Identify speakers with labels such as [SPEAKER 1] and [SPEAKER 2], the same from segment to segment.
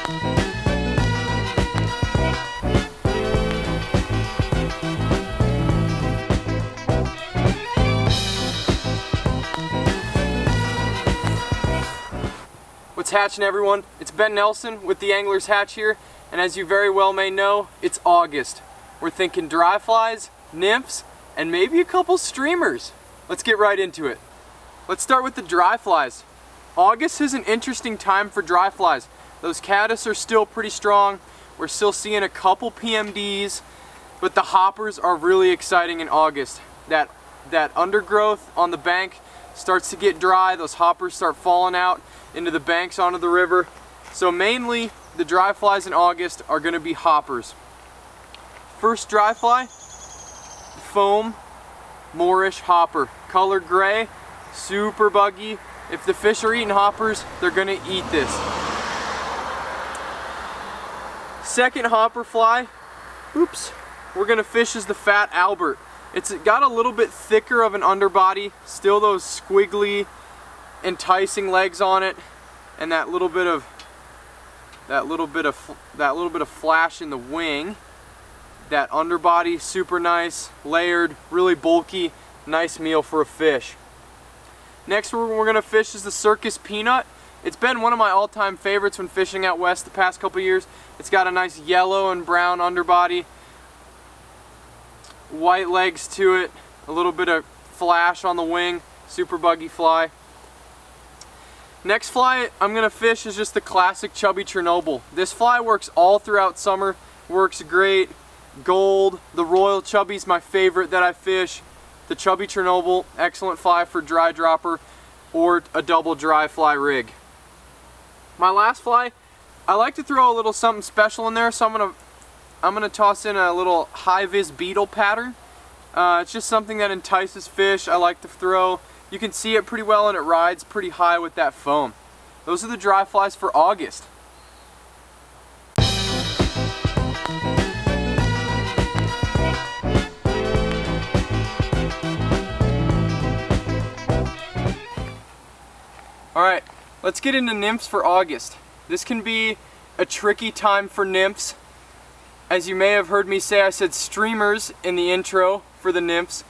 [SPEAKER 1] What's hatching, everyone? It's Ben Nelson with the Angler's Hatch here, and as you very well may know, it's August. We're thinking dry flies, nymphs, and maybe a couple streamers. Let's get right into it. Let's start with the dry flies. August is an interesting time for dry flies. Those caddis are still pretty strong. We're still seeing a couple PMDs, but the hoppers are really exciting in August. That undergrowth on the bank starts to get dry. Those hoppers start falling out into the banks onto the river. So mainly the dry flies in August are going to be hoppers. First dry fly, foam Moorish hopper, color gray, super buggy. If the fish are eating hoppers, they're going to eat this. Second hopper fly, we're going to fish is the Fat Albert. It's got a little bit thicker of an underbody, still those squiggly, enticing legs on it, and that little bit of flash in the wing. That underbody, super nice, layered, really bulky, nice meal for a fish. Next we're gonna fish is the Circus Peanut. It's been one of my all-time favorites when fishing out west the past couple years. It's got a nice yellow and brown underbody, white legs to it, a little bit of flash on the wing, super buggy fly. Next fly I'm going to fish is just the classic Chubby Chernobyl. This fly works all throughout summer, works great. Gold, the Royal Chubby's my favorite that I fish. The Chubby Chernobyl, excellent fly for dry dropper or a double dry fly rig. My last fly, I like to throw a little something special in there, so I'm gonna toss in a little high-vis beetle pattern. It's just something that entices fish. I like to throw. You can see it pretty well and it rides pretty high with that foam. Those are the dry flies for August. Alright, let's get into nymphs for August. This can be a tricky time for nymphs. As you may have heard me say, I said streamers in the intro for the nymphs.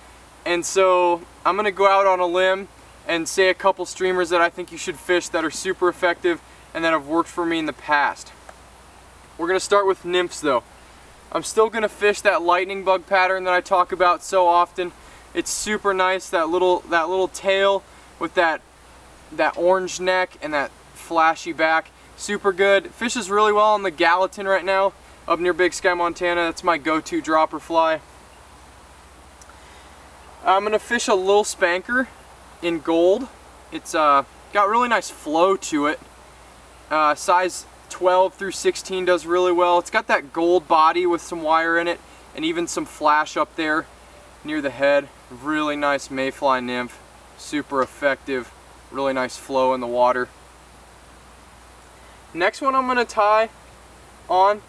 [SPEAKER 1] And so I'm going to go out on a limb and say a couple streamers that I think you should fish that are super effective and that have worked for me in the past. We're going to start with nymphs though. I'm still going to fish that lightning bug pattern that I talk about so often. It's super nice, that little tail with that orange neck and that flashy back. Super good. Fishes really well on the Gallatin right now up near Big Sky, Montana. That's my go-to dropper fly. I'm going to fish a Lil Spanker in gold. It's got really nice flow to it. Size 12 through 16 does really well. It's got that gold body with some wire in it and even some flash up there near the head. Really nice mayfly nymph. Super effective. Really nice flow in the water. Next one I'm going to tie on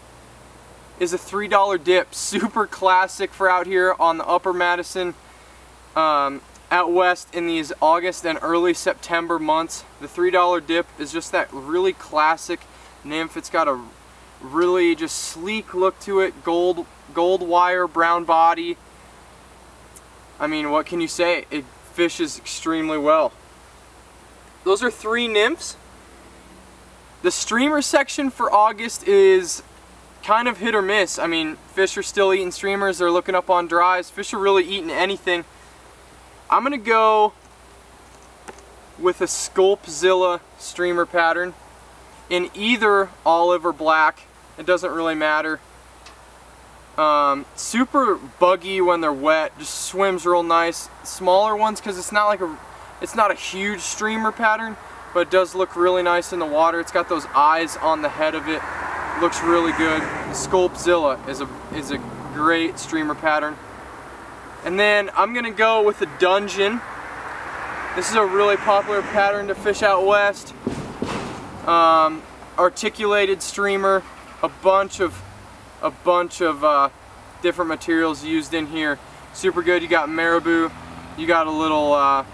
[SPEAKER 1] is a $3 dip. Super classic for out here on the upper Madison, out west in these August and early September months. The $3 dip is just that really classic nymph. It's got a really just sleek look to it. Gold wire, brown body. I mean, what can you say? It fishes extremely well. Those are three nymphs. The streamer section for August is kind of hit or miss. I mean, fish are still eating streamers. They're looking up on dries. Fish are really eating anything. I'm going to go with a Sculpzilla streamer pattern in either olive or black. It doesn't really matter. Super buggy when they're wet. Just swims real nice. Smaller ones because it's not a huge streamer pattern, but it does look really nice in the water. It's got those eyes on the head of it. Looks really good. The Sculpzilla is a great streamer pattern. And then I'm gonna go with the Dungeon. This is a really popular pattern to fish out west. Articulated streamer, a bunch of different materials used in here. Super good. You got marabou. You got a little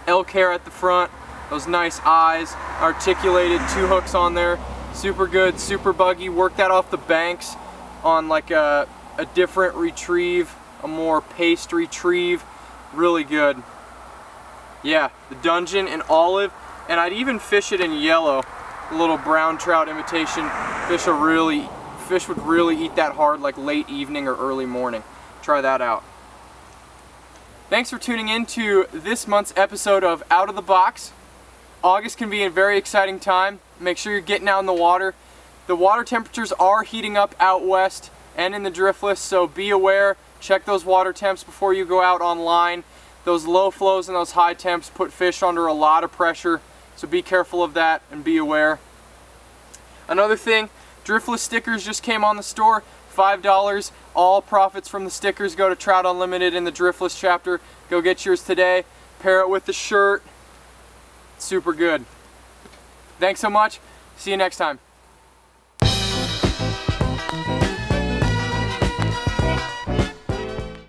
[SPEAKER 1] elk hair at the front. Those nice eyes. Articulated, 2 hooks on there. Super good, super buggy. Work that off the banks on like a different retrieve, a more paced retrieve. Really good. Yeah, the Dungeon in olive, and I'd even fish it in yellow. A little brown trout imitation. Fish would really eat that hard like late evening or early morning. Try that out. Thanks for tuning in to this month's episode of Out of the Box. August can be a very exciting time. Make sure you're getting out in the water. The water temperatures are heating up out west and in the Driftless, so be aware. Check those water temps before you go out online. Those low flows and those high temps put fish under a lot of pressure, so be careful of that and be aware. Another thing, Driftless stickers just came on the store, $5. All profits from the stickers go to Trout Unlimited in the Driftless chapter. Go get yours today. Pair it with the shirt. Super good. Thanks so much. See you next time.